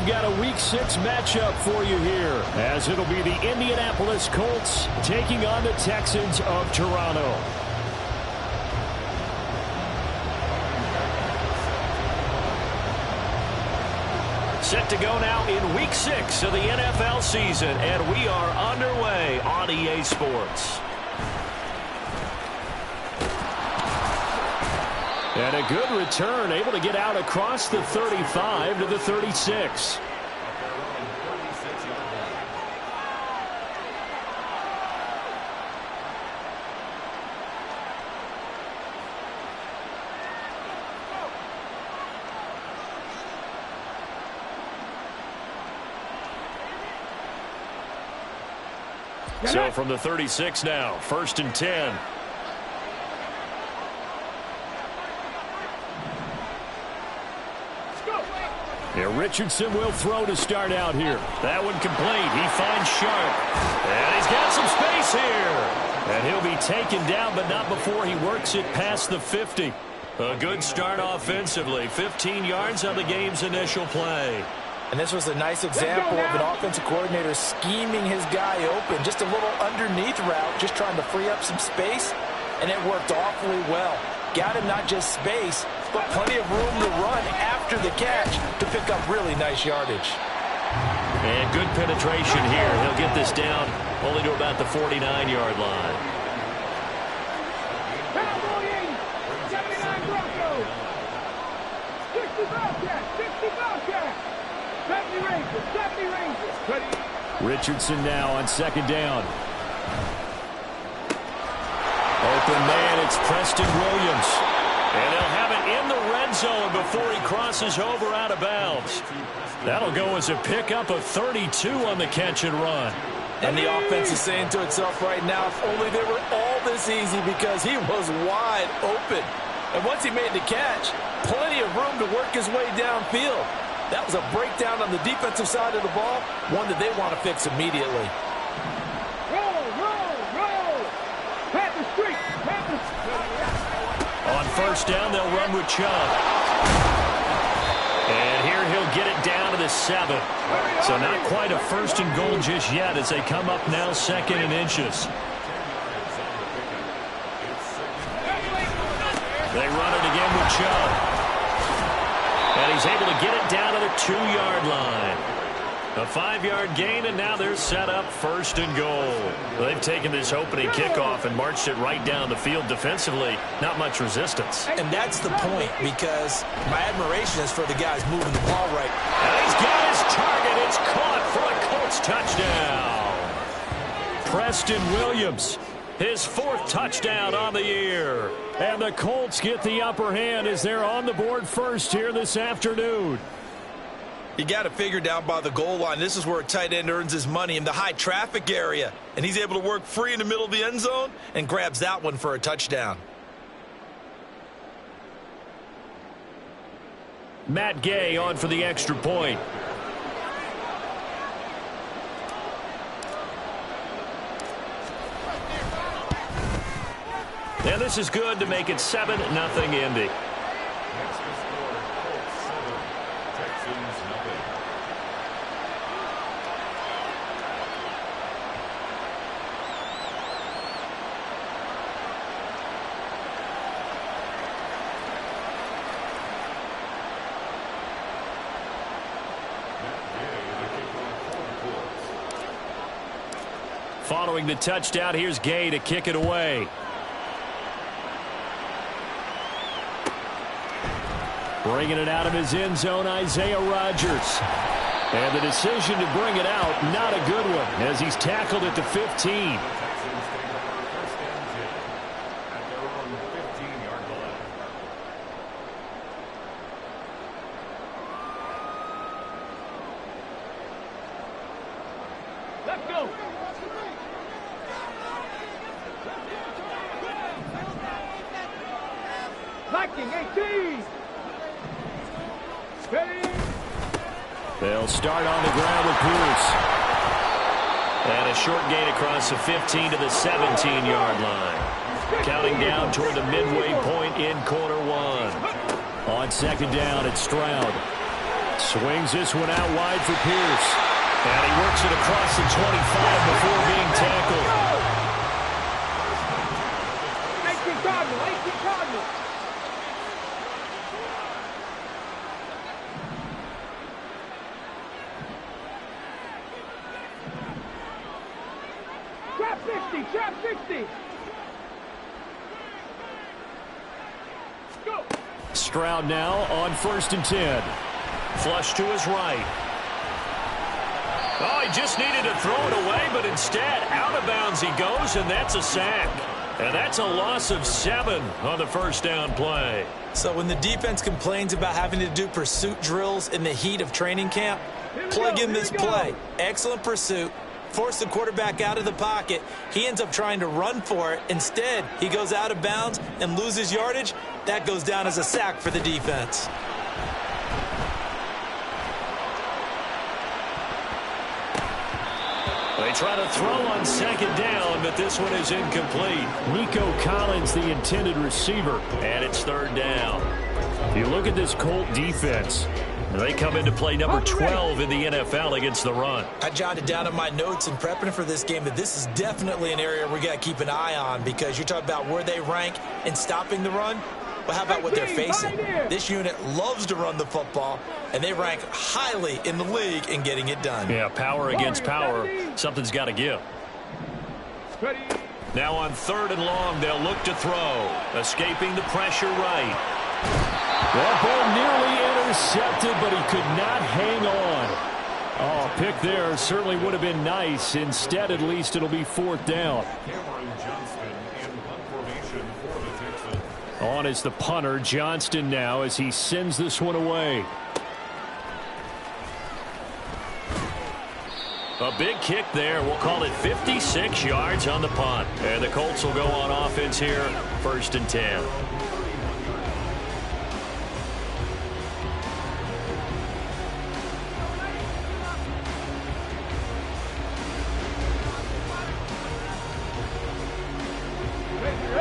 we've got a Week 6 matchup for you here, as it'll be the Indianapolis Colts taking on the Texans of Toronto. Set to go now in Week 6 of the NFL season, and we are underway on EA Sports. And a good return, able to get out across the 35 to the 36. So from the 36 now, 1st and 10. Yeah, Richardson will throw to start out here. That one complete. He finds Sharp. And he's got some space here. And he'll be taken down, but not before he works it past the 50. A good start offensively. 15 yards on the game's initial play. And this was a nice example of an offensive coordinator scheming his guy open. Just a little underneath route, just trying to free up some space. And it worked awfully well. Got him not just space, but plenty of room to run after the catch to pick up really nice yardage. And good penetration here. He'll get this down only to about the 49-yard line. Richardson now on 2nd down. Open man, it's Preston Williams. And they'll have it in the red zone before he crosses over out of bounds. That'll go as a pickup of 32 on the catch and run. And the offense is saying to itself right now, if only they were all this easy, because he was wide open. And once he made the catch, plenty of room to work his way downfield. That was a breakdown on the defensive side of the ball, one that they want to fix immediately. On 1st down, they'll run with Chubb. And here he'll get it down to the 7. So not quite a 1st and goal just yet as they come up now 2nd and inches. They run it again with Chubb. And he's able to get it down to the 2-yard line. A 5-yard gain, and now they're set up 1st and goal. Well, they've taken this opening kickoff and marched it right down the field defensively. Not much resistance. And that's the point, because my admiration is for the guys moving the ball right. And he's got his target. It's caught for a Colts touchdown. Preston Williams, his 4th touchdown on the year. And the Colts get the upper hand as they're on the board first here this afternoon. You got it figured out by the goal line. This is where a tight end earns his money, in the high traffic area. And he's able to work free in the middle of the end zone and grabs that one for a touchdown. Matt Gay on for the extra point. And this is good to make it 7-0 Indy. Following the touchdown, here's Gay to kick it away. Bringing it out of his end zone, Isaiah Rodgers. And the decision to bring it out, not a good one, as he's tackled at the 15. Let's go. Viking 18. They'll start on the ground with Pierce. And a short gain across the 15 to the 17-yard line. Counting down toward the midway point in quarter one. On 2nd down, it's Stroud. Swings this one out wide for Pierce. And he works it across the 25 before being tackled. 18 Cardinal, 18 Cardinal. Trap 60, trap 60. Go. Stroud now on 1st and 10. Flush to his right. Oh, he just needed to throw it away, but instead, out of bounds he goes, and that's a sack. And that's a loss of 7 on the first down play. So when the defense complains about having to do pursuit drills in the heat of training camp, plug in this play. Excellent pursuit. Force the quarterback out of the pocket. He ends up trying to run for it. Instead, he goes out of bounds and loses yardage. That goes down as a sack for the defense. They try to throw on 2nd down, but this one is incomplete. Nico Collins, the intended receiver, and it's 3rd down. If you look at this Colt defense, they come into play number 12 in the NFL against the run. I jotted down in my notes in prepping for this game that this is definitely an area we got to keep an eye on, because you're talking about where they rank in stopping the run. Well, how about what they're facing? This unit loves to run the football, and they rank highly in the league in getting it done. Yeah, power against power. Something's got to give. Now on 3rd and long, they'll look to throw. Escaping the pressure right. That ball nearly intercepted, but he could not hang on. Oh, pick there certainly would have been nice. Instead, at least it'll be 4th down. On is the punter, Johnston, now as he sends this one away. A big kick there. We'll call it 56 yards on the punt. And the Colts will go on offense here, 1st and 10.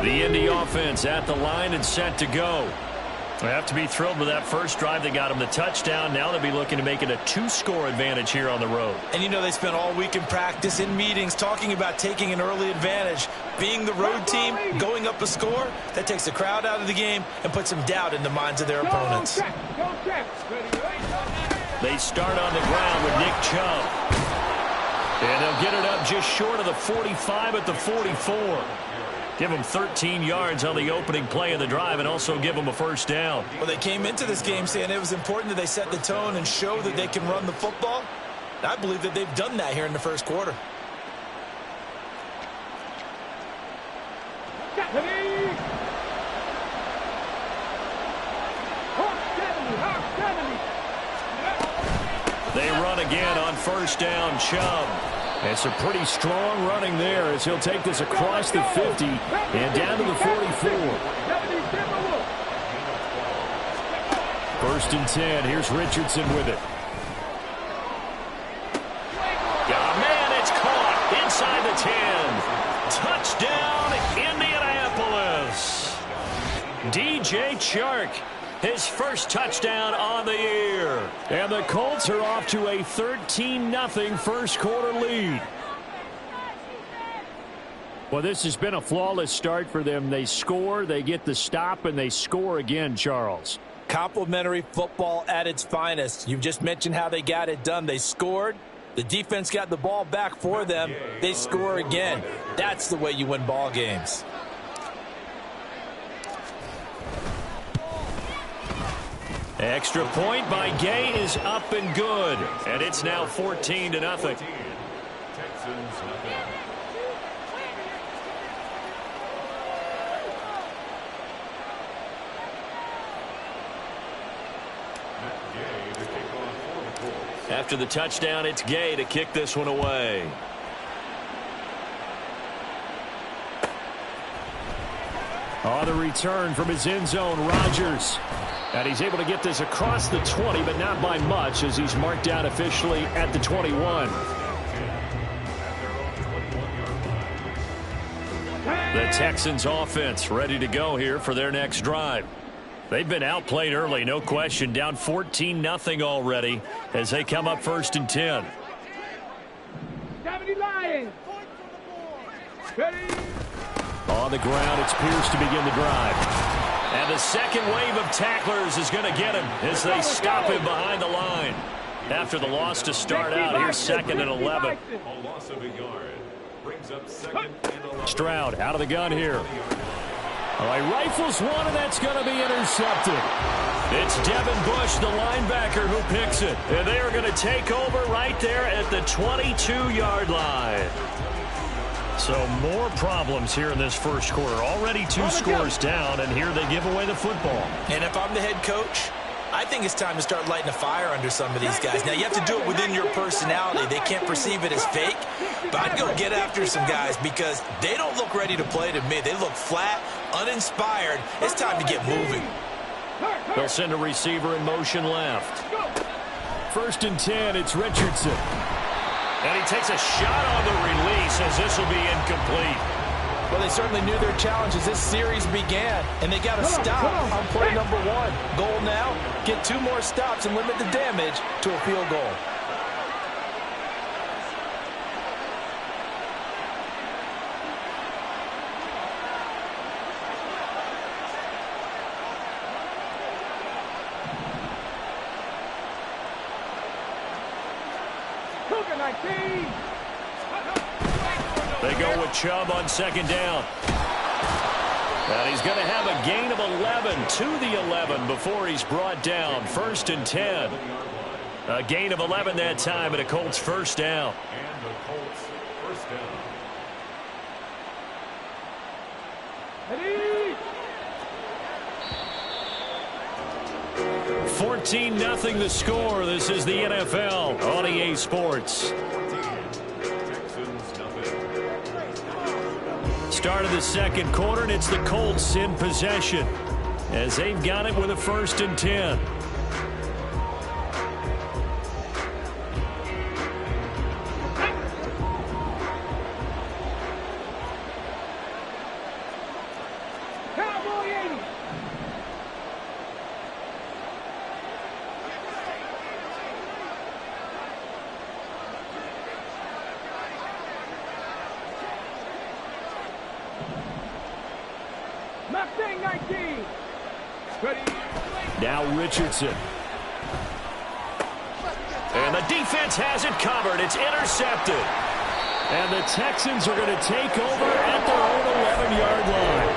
The Indy offense at the line and set to go. They have to be thrilled with that first drive. They got him the touchdown. Now they'll be looking to make it a 2-score advantage here on the road. And you know they spent all week in practice, in meetings, talking about taking an early advantage. Being the road team, going up a score, that takes the crowd out of the game and puts some doubt in the minds of their opponents. They start on the ground with Nick Chubb. And they'll get it up just short of the 45 at the 44. Give them 13 yards on the opening play of the drive and also give them a 1st down. Well, they came into this game saying it was important that they set the tone and show that they can run the football. I believe that they've done that here in the first quarter. They run again on 1st down. Chubb. It's a pretty strong running there as he'll take this across the 50 and down to the 44. 1st and 10. Here's Richardson with it. Got a man. It's caught inside the 10. Touchdown, Indianapolis. DJ Chark. His first touchdown on the year. And the Colts are off to a 13-0 first quarter lead. Well, this has been a flawless start for them. They score, they get the stop, and they score again, Charles. Complimentary football at its finest. You've just mentioned how they got it done. They scored. The defense got the ball back for them. They score again. That's the way you win ball games. Extra point by Gay is up and good. And it's now 14-0. Texans nothing. After the touchdown, it's Gay to kick this one away. On the return from his end zone, Rodgers. And he's able to get this across the 20, but not by much as he's marked out officially at the 21. The Texans offense ready to go here for their next drive. They've been outplayed early, no question. Down 14-0 already as they come up 1st and 10. 70 Lions. Ready. On the ground, it's Pierce to begin the drive. And the second wave of tacklers is going to get him as they stop him behind the line. After the loss to start out, here's 2nd and 11. A loss of a yard brings up 2nd and 11. Stroud out of the gun here. All right, rifles one, and that's going to be intercepted. It's Devin Bush, the linebacker, who picks it. And they are going to take over right there at the 22-yard line. So more problems here in this first quarter. Already 2 scores down, and here they give away the football. And if I'm the head coach, I think it's time to start lighting a fire under some of these guys. Now, you have to do it within your personality. They can't perceive it as fake. But I'd go get after some guys because they don't look ready to play to me. They look flat, uninspired. It's time to get moving. They'll send a receiver in motion left. 1st and 10, it's Richardson. And he takes a shot on the release as this will be incomplete. Well, they certainly knew their challenge as this series began, and they got to stop on play number 1. Goal now, get 2 more stops and limit the damage to a field goal. They go with Chubb on 2nd down. And he's going to have a gain of 11 to the 11 before he's brought down. 1st and 10. A gain of 11 that time, and a Colts 1st down. And the Colts 1st down. 14-0 the score. This is the NFL on EA Sports. Start of the second quarter, and it's the Colts in possession as they've got it with a 1st and 10. Now Richardson. And the defense has it covered. It's intercepted. And the Texans are going to take over at their own 11-yard line.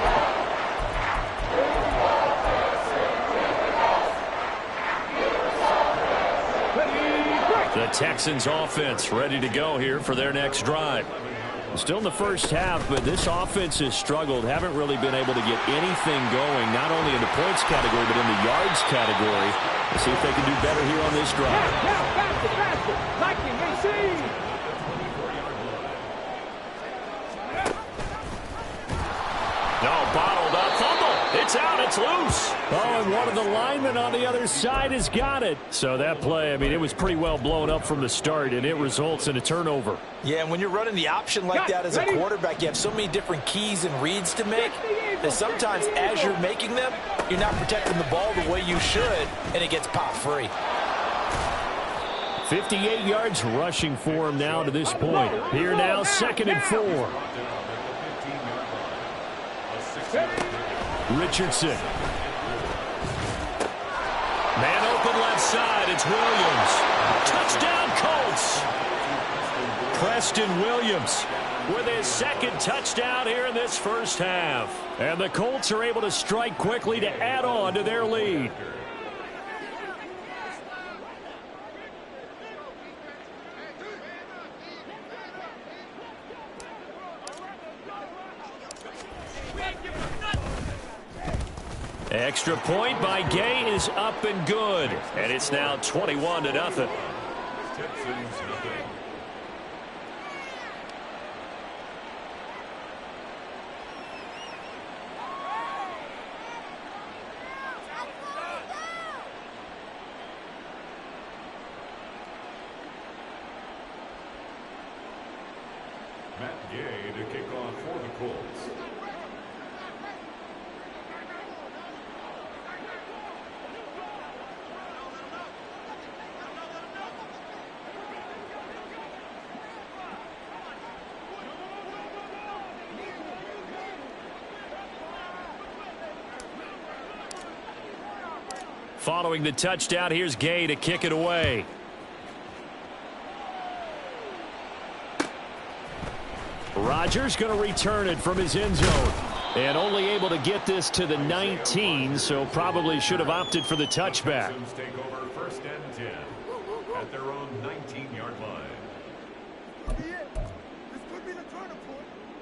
The Texans offense ready to go here for their next drive. Still in the first half, but this offense has struggled. Haven't really been able to get anything going, not only in the points category, but in the yards category. Let's see if they can do better here on this drive. Faster. Lightning, receive. No, bottled up. Fumble. It's out. It's loose. Oh, and one of the linemen on the other side has got it. So that play, I mean, it was pretty well blown up from the start, and it results in a turnover. Yeah, and when you're running the option like that as a quarterback, you have so many different keys and reads to make that sometimes as you're making them, you're not protecting the ball the way you should, and it gets popped free. 58 yards rushing for him now to this point. Here now, 2nd and 4. Richardson. Man open left side. It's Williams. Touchdown Colts. Preston Williams with his 2nd touchdown here in this first half. And the Colts are able to strike quickly to add on to their lead. Extra point by Gay is up and good. And it's now 21-0. Texans 0. Matt Gay to kick off for the Colts. Following the touchdown, here's Gay to kick it away. Rodgers going to return it from his end zone. And only able to get this to the 19, so probably should have opted for the touchback. Texans take over first and 10 at their own 19-yard line.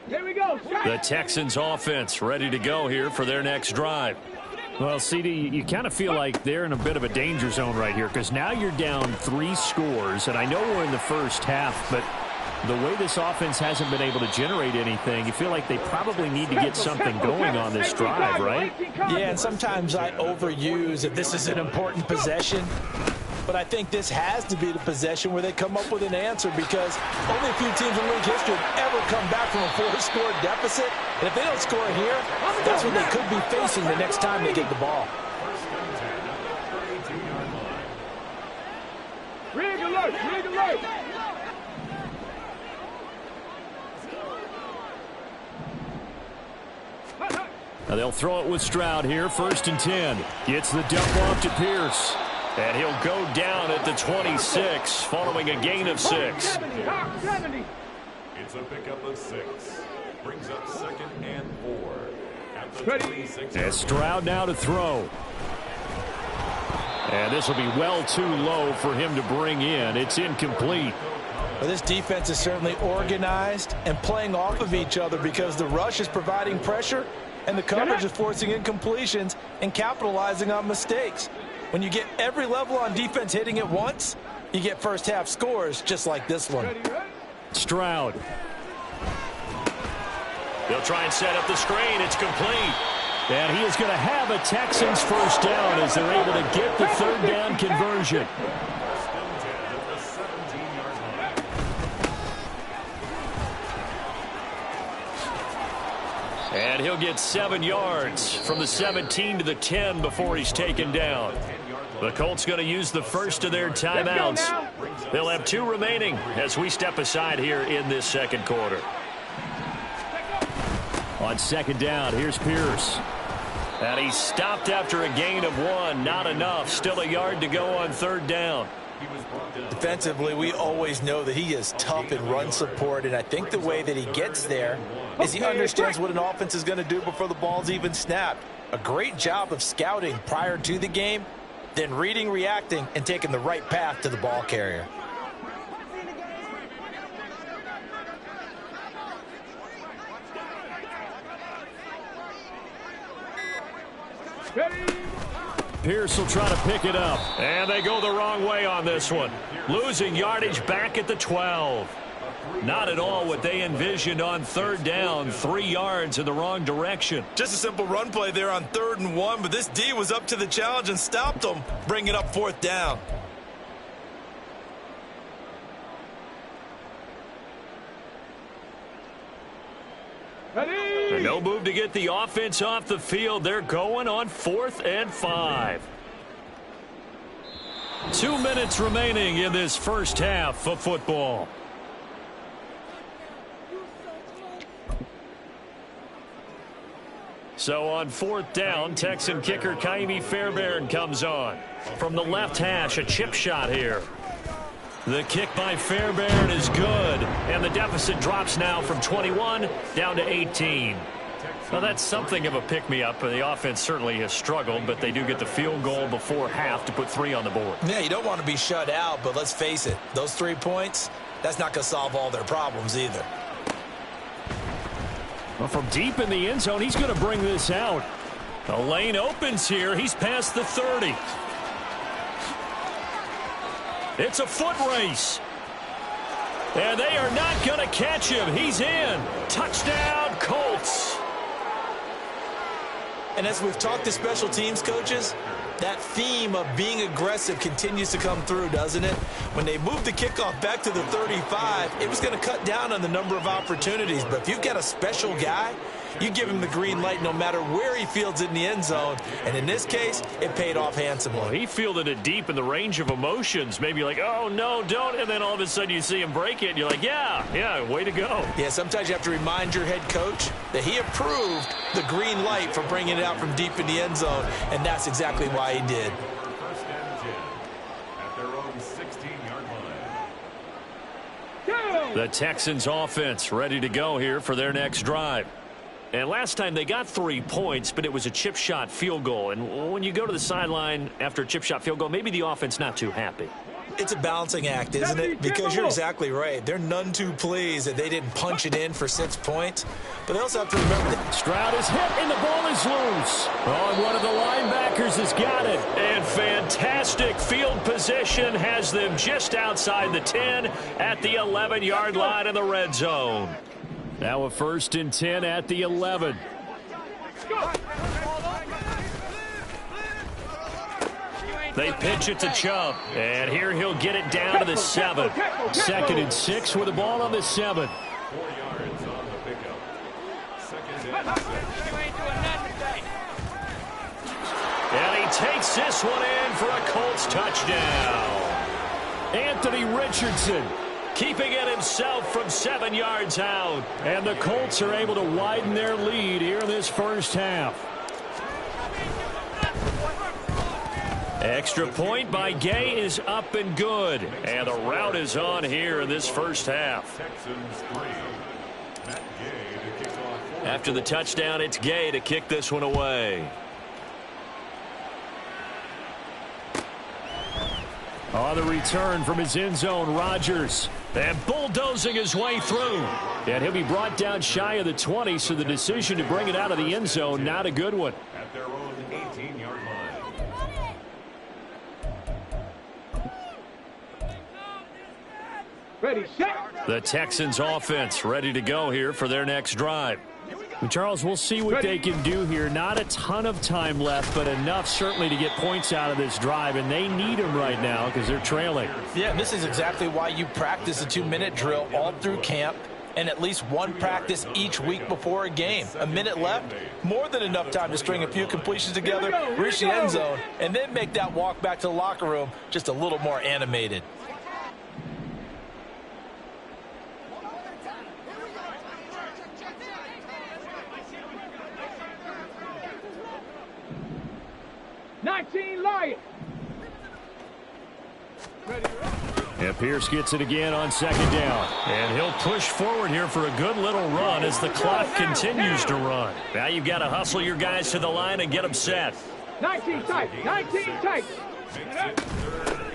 Here we go. The Texans offense ready to go here for their next drive. Well, CD, you kind of feel like they're in a bit of a danger zone right here because now you're down 3 scores, and I know we're in the first half, but the way this offense hasn't been able to generate anything, you feel like they probably need to get something going on this drive, right? Yeah, and sometimes I overuse that this is an important possession. But I think this has to be the possession where they come up with an answer because only a few teams in league history have ever come back from a 4-score deficit. And if they don't score here, that's what they could be facing the next time they get the ball. Rig alert, rig alert. Now they'll throw it with Stroud here, 1st and 10. Gets the dump off to Pierce. And he'll go down at the 26 following a gain of 6. 70. It's a pickup of 6. Brings up 2nd and 4 at the Ready. 26. And Stroud now to throw. And this will be well too low for him to bring in. It's incomplete. Well, this defense is certainly organized and playing off of each other because the rush is providing pressure and the coverage is forcing incompletions and capitalizing on mistakes. When you get every level on defense hitting at once, you get first half scores just like this one. Stroud. They'll try and set up the screen. It's complete. And he is going to have a Texans first down as they're able to get the 3rd down conversion. And he'll get 7 yards from the 17 to the 10 before he's taken down. The Colts going to use the first of their timeouts. They'll have 2 remaining as we step aside here in this 2nd quarter. On 2nd down, here's Pierce. And he's stopped after a gain of 1. Not enough. Still a yard to go on 3rd down. Defensively, we always know that he is tough in run support, and I think the way that he gets there is he understands what an offense is going to do before the ball's even snapped. A great job of scouting prior to the game, then reading, reacting, and taking the right path to the ball carrier. Pierce will try to pick it up. And they go the wrong way on this one. Losing yardage back at the 12. Not at all what they envisioned on 3rd down. 3 yards in the wrong direction. Just a simple run play there on 3rd and 1, but this D was up to the challenge and stopped them, bringing up 4th down. And no move to get the offense off the field. They're going on 4th and 5. 2 minutes remaining in this first half of football. So on 4th down, Texan kicker Kaimi Fairbairn comes on. From the left hash, a chip shot here. The kick by Fairbairn is good, and the deficit drops now from 21 down to 18. Well, that's something of a pick-me-up. The offense certainly has struggled, but they do get the field goal before half to put 3 on the board. Yeah, you don't want to be shut out, but let's face it, those 3 points, that's not going to solve all their problems either. Well, from deep in the end zone, he's going to bring this out. The lane opens here. He's past the 30. It's a foot race. And they are not going to catch him. He's in. Touchdown, Colts. And as we've talked to special teams coaches, that theme of being aggressive continues to come through, doesn't it? When they moved the kickoff back to the 35, it was going to cut down on the number of opportunities. But if you've got a special guy, you give him the green light no matter where he fields it in the end zone. And in this case, it paid off handsomely. Well, he fielded it deep in the range of emotions. Maybe like, oh, no, don't. And then all of a sudden you see him break it, and you're like, yeah, way to go. Yeah, sometimes you have to remind your head coach that he approved the green light for bringing it out from deep in the end zone, and that's exactly why he did. The Texans offense ready to go here for their next drive. And last time they got 3 points, but it was a chip shot field goal. And when you go to the sideline after a chip shot field goal, maybe the offense not too happy. It's a balancing act, isn't it? Because you're exactly right. They're none too pleased that they didn't punch it in for 6 points. But they also have to remember that Stroud is hit, and the ball is loose. Oh, and one of the linebackers has got it. And fantastic field position has them just outside the 10 at the 11-yard line in the red zone. Now a 1st and 10 at the 11. They pitch it to Chubb, and here he'll get it down to the 7. 2nd and 6 with the ball on the 7. 4 yards on the pickup. 2nd and 6. And he takes this one in for a Colts touchdown. Anthony Richardson. Keeping it himself from 7 yards out. And the Colts are able to widen their lead here in this first half. Extra point by Gay is up and good. And the route is on here in this first half. Texans 3. Matt Gay to kick off. After the touchdown, it's Gay to kick this one away. On the return from his end zone, Rodgers. And bulldozing his way through. And he'll be brought down shy of the 20, so the decision to bring it out of the end zone, not a good one. At their own 18-yard line. Ready, set. The Texans offense ready to go here for their next drive. And Charles, we'll see what they can do here. Not a ton of time left, but enough certainly to get points out of this drive, and they need them right now because they're trailing. Yeah, and this is exactly why you practice a 2-minute drill all through camp and at least one practice each week before a game. A minute left, more than enough time to string a few completions together, reach the end zone, and then make that walk back to the locker room just a little more animated. Lions. And Pierce gets it again on 2nd down. And he'll push forward here for a good little run as the clock continues to run. Now you've got to hustle your guys to the line and get them set. 19 tight. 19 tight.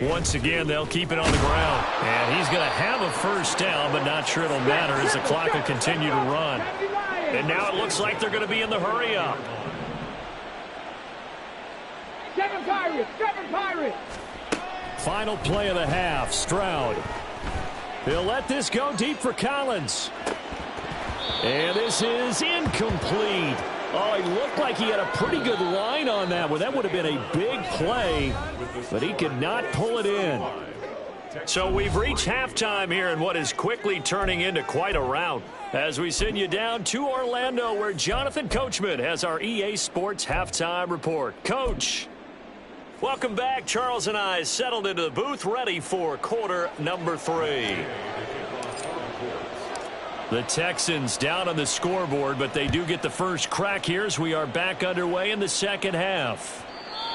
Once again, they'll keep it on the ground. And he's going to have a first down, but not sure it'll matter as the clock will continue to run. And now it looks like they're going to be in the hurry up. 7 Pirates. 7 Pirates. Final play of the half, Stroud. He'll let this go deep for Collins. And this is incomplete. Oh, he looked like he had a pretty good line on that one. That would have been a big play, but he could not pull it in. So we've reached halftime here in what is quickly turning into quite a rout. As we send you down to Orlando, where Jonathan Coachman has our EA Sports halftime report. Coach, welcome back. Charles and I settled into the booth ready for quarter number 3. The Texans down on the scoreboard, but they do get the first crack here as we are back underway in the second half.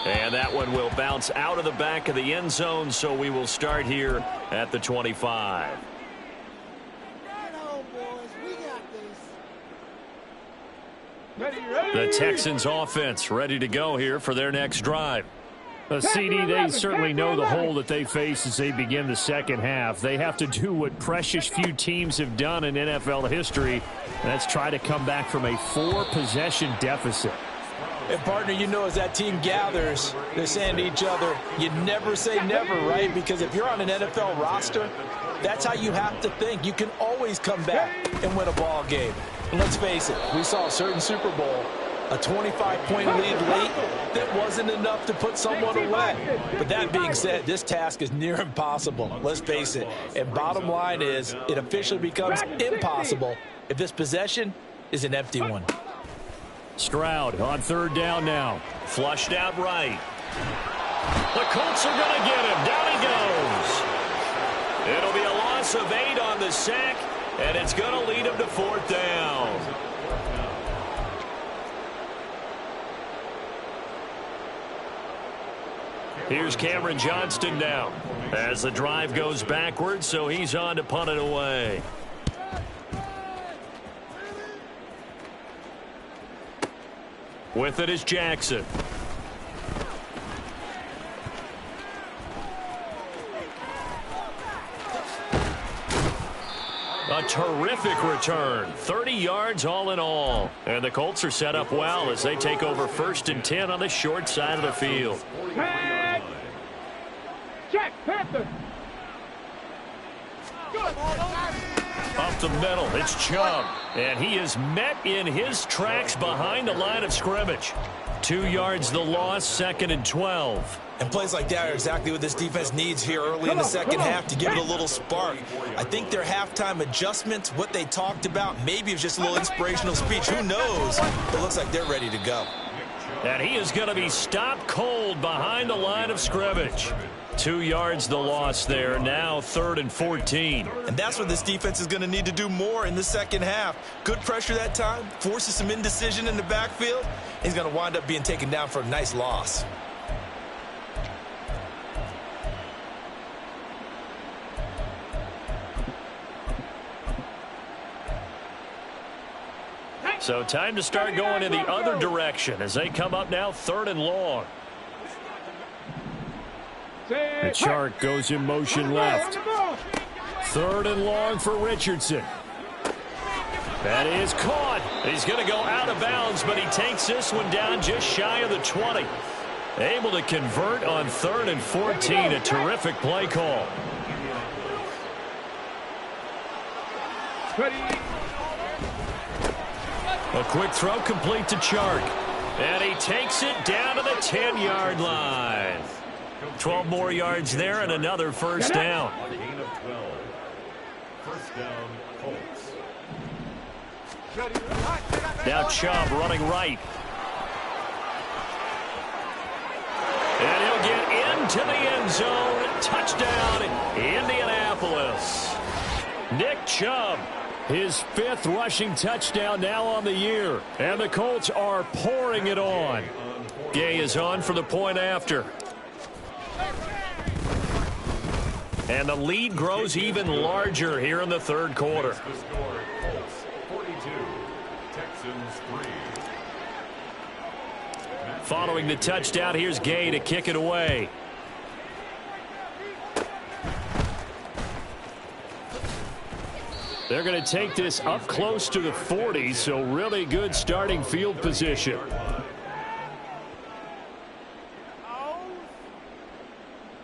And that one will bounce out of the back of the end zone, so we will start here at the 25. The Texans offense ready to go here for their next drive. CD, they certainly know the hole that they face as they begin the second half. They have to do what precious few teams have done in NFL history, and that's try to come back from a 4-possession deficit. And, partner, you know, as that team gathers, they're saying to each other, you never say never, right? Because if you're on an NFL roster, that's how you have to think. You can always come back and win a ball game. And let's face it, we saw a certain Super Bowl, a 25-point lead late that wasn't enough to put someone away. But that being said, this task is near impossible. Let's face it. And bottom line is, it officially becomes impossible if this possession is an empty one. Stroud on 3rd down now. Flushed out right. The Colts are going to get him. Down he goes. It'll be a loss of 8 on the sack, and it's going to lead him to 4th down. Here's Cameron Johnston now as the drive goes backwards, so he's on to punt it away. With it is Jackson. A terrific return. 30 yards all in all. And the Colts are set up well as they take over 1st and 10 on the short side of the field. Check, Panther. Up the middle, it's Chubb. And he is met in his tracks behind the line of scrimmage. 2 yards the loss, 2nd and 12. And plays like that are exactly what this defense needs here early in the second half to give it a little spark. I think their halftime adjustments, what they talked about, maybe it was just a little inspirational speech. Who knows? It looks like they're ready to go. And he is going to be stopped cold behind the line of scrimmage. 2 yards the loss there, now 3rd and 14. And that's what this defense is going to need to do more in the second half. Good pressure that time, forces some indecision in the backfield. He's going to wind up being taken down for a nice loss. So time to start going in the other direction as they come up now 3rd and long. The Chark goes in motion left. 3rd and long for Richardson. That is caught. He's going to go out of bounds, but he takes this one down just shy of the 20. Able to convert on 3rd and 14. A terrific play call. A quick throw complete to Chark. And he takes it down to the 10-yard line. 12 more yards there and another first down. Gain of 12. First down, Colts. Now Chubb running right. And he'll get into the end zone. Touchdown, Indianapolis. Nick Chubb, his 5th rushing touchdown now on the year. And the Colts are pouring it on. Gay is on for the point after. And the lead grows even larger here in the 3rd quarter. The score, Colts 42, Texans 3. Following the touchdown, here's Gay to kick it away. They're going to take this up close to the 40, so really good starting field position.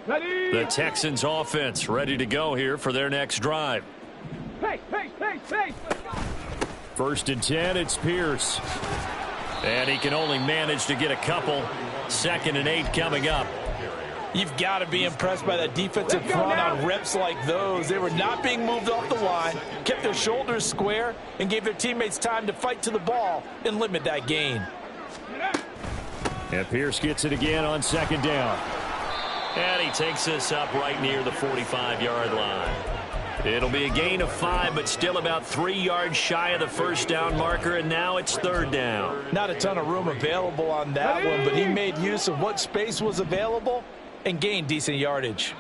The Texans offense ready to go here for their next drive. Pace. 1st and 10, it's Pierce. And he can only manage to get a couple. 2nd and 8 coming up. You've got to be impressed by that defensive front on reps like those. They were not being moved off the line, kept their shoulders square, and gave their teammates time to fight to the ball and limit that gain. And Pierce gets it again on 2nd down. And he takes this up right near the 45-yard line. It'll be a gain of 5, but still about 3 yards shy of the first down marker, and now it's 3rd down. Not a ton of room available on that one, but he made use of what space was available and gained decent yardage.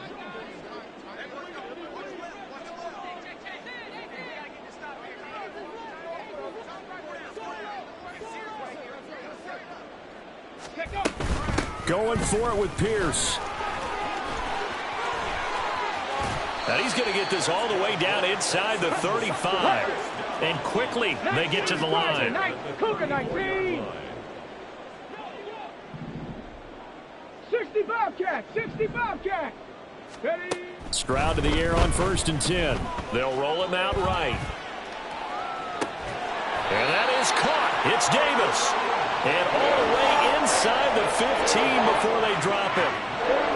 Going for it with Pierce. And he's going to get this all the way down inside the 35. And quickly, they get to the line. Cougar 19. 60 Bobcat. Ready. Stroud to the air on 1st and 10. They'll roll him out right. And that is caught. It's Davis. And all the way inside the 15 before they drop it.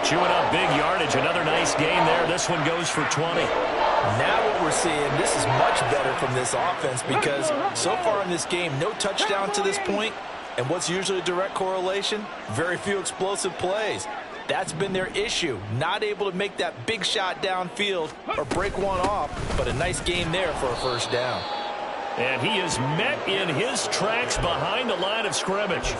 Chewing up big yardage. Another nice gain there. This one goes for 20. Now what we're seeing, this is much better from this offense because so far in this game, no touchdown to this point. And what's usually a direct correlation? Very few explosive plays. That's been their issue. Not able to make that big shot downfield or break one off, but a nice gain there for a first down. And he is met in his tracks behind the line of scrimmage.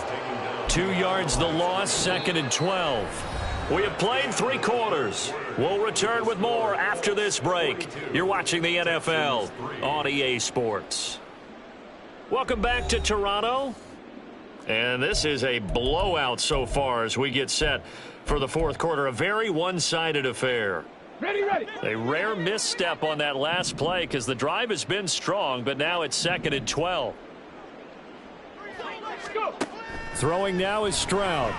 2 yards the loss, 2nd and 12. We have played 3 quarters. We'll return with more after this break. You're watching the NFL on EA Sports. Welcome back to Toronto. And this is a blowout so far as we get set for the fourth quarter. A very one-sided affair. Ready, ready. A rare misstep on that last play because the drive has been strong, but now it's 2nd and 12. Let's go. Throwing now is Stroud.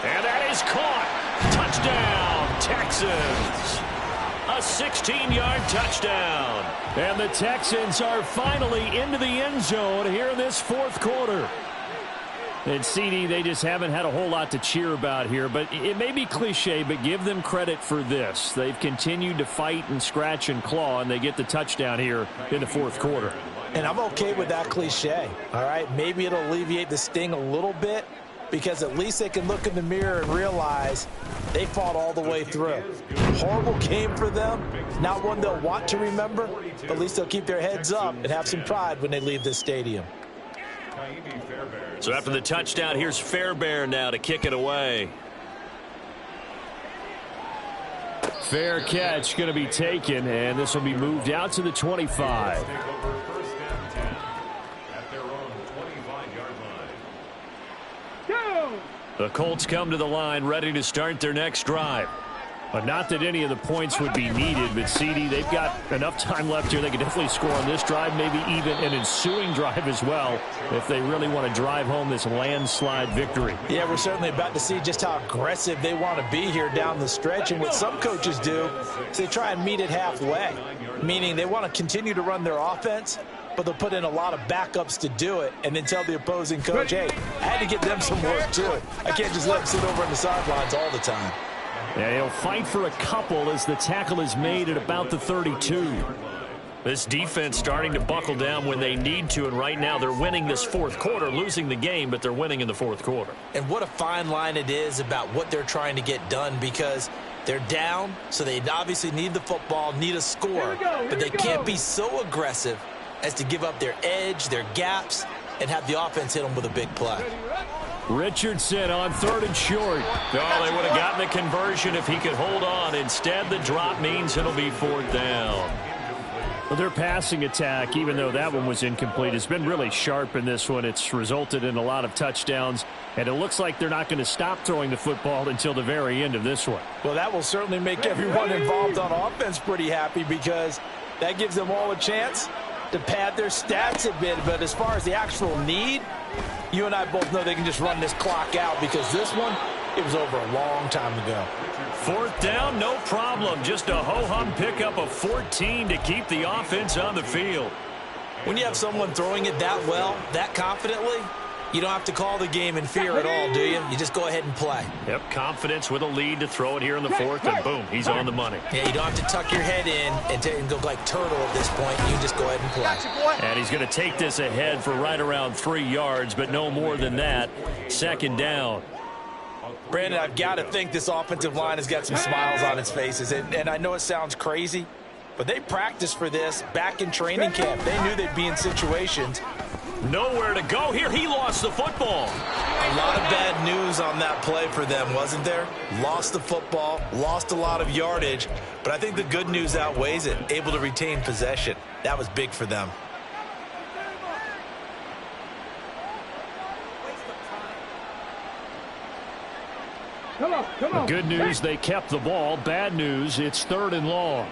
And that is caught. Touchdown, Texans. A 16-yard touchdown. And the Texans are finally into the end zone here in this fourth quarter. And CD, they just haven't had a whole lot to cheer about here, but it may be cliche, but give them credit for this. They've continued to fight and scratch and claw, and they get the touchdown here in the fourth quarter. And I'm okay with that cliche, all right? Maybe it'll alleviate the sting a little bit because at least they can look in the mirror and realize they fought all the way through. Horrible game for them, not one they'll want to remember, but at least they'll keep their heads up and have some pride when they leave this stadium. So after the touchdown, here's Fairbairn now to kick it away. Fair catch going to be taken, and this will be moved out to the 25. The Colts come to the line ready to start their next drive. But not that any of the points would be needed, but CD, they've got enough time left here. They can definitely score on this drive, maybe even an ensuing drive as well, if they really want to drive home this landslide victory. Yeah, we're certainly about to see just how aggressive they want to be here down the stretch. And what some coaches do is they try and meet it halfway, meaning they want to continue to run their offense, but they'll put in a lot of backups to do it and then tell the opposing coach, hey, I had to get them some work too. I can't just let them sit over on the sidelines all the time. Yeah, he'll fight for a couple as the tackle is made at about the 32. This defense starting to buckle down when they need to, and right now they're winning this fourth quarter, losing the game, but they're winning in the fourth quarter. And what a fine line it is about what they're trying to get done because they're down, so they obviously need the football, need a score, but they can't be so aggressive as to give up their edge, their gaps, and have the offense hit them with a big play. Richardson on 3rd and short. Oh, they would have gotten the conversion if he could hold on. Instead, the drop means it'll be 4th down. Well, their passing attack, even though that one was incomplete, has been really sharp in this one. It's resulted in a lot of touchdowns, and it looks like they're not going to stop throwing the football until the very end of this one. Well, that will certainly make everyone involved on offense pretty happy because that gives them all a chance to pad their stats a bit. But as far as the actual need, you and I both know they can just run this clock out because this one, it was over a long time ago. 4th down, no problem. Just a ho-hum pickup of 14 to keep the offense on the field. When you have someone throwing it that well, that confidently, you don't have to call the game in fear at all, do you? You just go ahead and play. Yep, confidence with a lead to throw it here in the 4th, and boom, he's on the money. Yeah, you don't have to tuck your head in and go like turtle at this point. You just go ahead and play. And he's going to take this ahead for right around 3 yards, but no more than that. 2nd down. Brandon, I've got to think this offensive line has got some smiles on its faces. And I know it sounds crazy, but they practiced for this back in training camp. They knew they'd be in situations. Nowhere to go here. He lost the football. A lot of bad news on that play for them, wasn't there? Lost the football, lost a lot of yardage, but I think the good news outweighs it. Able to retain possession. That was big for them. Come on, come on. Good news, they kept the ball. Bad news, it's 3rd and long.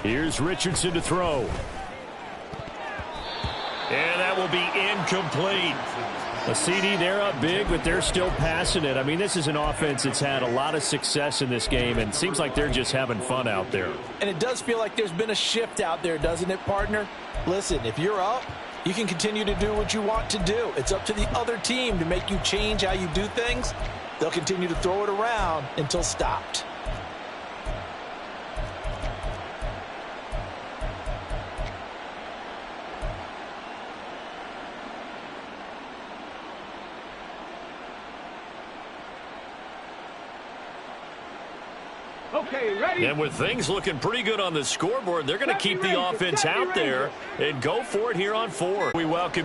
Here's Richardson to throw. And that will be incomplete. A CD, they're up big, but they're still passing it. I mean, this is an offense that's had a lot of success in this game, and it seems like they're just having fun out there. And it does feel like there's been a shift out there, doesn't it, partner? Listen, if you're up, you can continue to do what you want to do. It's up to the other team to make you change how you do things. They'll continue to throw it around until stopped. Okay, ready? And with things looking pretty good on the scoreboard, they're going to keep the offense out there and go for it here on 4. We welcome